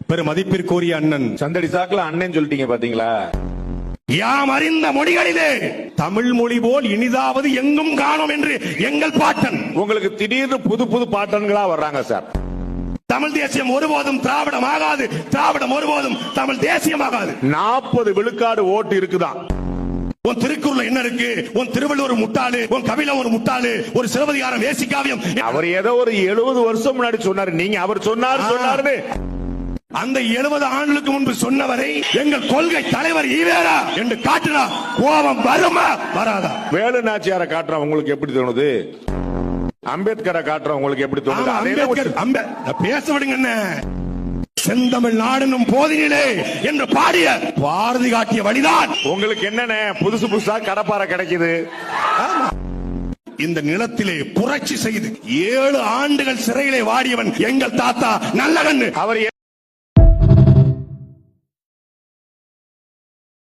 பெரும் மதிப்பிற்குரிய அண்ணன் சந்தடி சாக்குல அண்ணன் சொல்லிட்டீங்க பாத்தீங்களா? யாம் அறிந்த மொழிகளிலே தமிழ் மொழி போல் இனிதாவது எங்கும் காணோம் என்று எங்கள் பாட்டன். உங்களுக்கு திடீர்னு புது புது பாட்டன்களா வர்றாங்க சார். தமிழ் தேசியம் ஒருபோதும் திராவிடம் ஆகாது, திராவிடம் ஒருபோதும் தமிழ் தேசியமாகாது. 40 விழுக்காடு ஓட்டு இருக்குதான். உன் திருக்குறள் என்ன இருக்கு? உன் திருவள்ளுவர் முட்டாளு, உன் கபில ஒரு முட்டாளு, ஒரு சிலப்பதிகாரம் வேசிக்காவியம். அவர் ஏதோ ஒரு 70 வருஷம் முன்னாடி சொன்னாரு. நீங்க அவர் சொன்னாரு அந்த 70 ஆண்டுகளுக்கு முன்பு சொன்னவரை எங்கள் கொள்கை தலைவர் ஈவேரா என்று காட்டினா கோபம் வருமா வராதா? வேலு நாச்சியார காட்டுற உங்களுக்கு எப்படி தோணுது? அம்பேத்கரை காட்டுற உங்களுக்கு எப்படி தோணுது? பேச விடுங்க. என்ன செந்தமிழ் நாடனும் போதினிலே என்று பாடிய பாரதி காட்டிய வழிதான் உங்களுக்கு. என்னன்னு புதுசு புதுசா கடப்பாறை கிடைக்குது. இந்த நிலத்திலே புரட்சி செய்து 7 ஆண்டுகள் சிறையிலே வாடியவன் எங்கள் தாத்தா நல்லகண்ணு. அவர்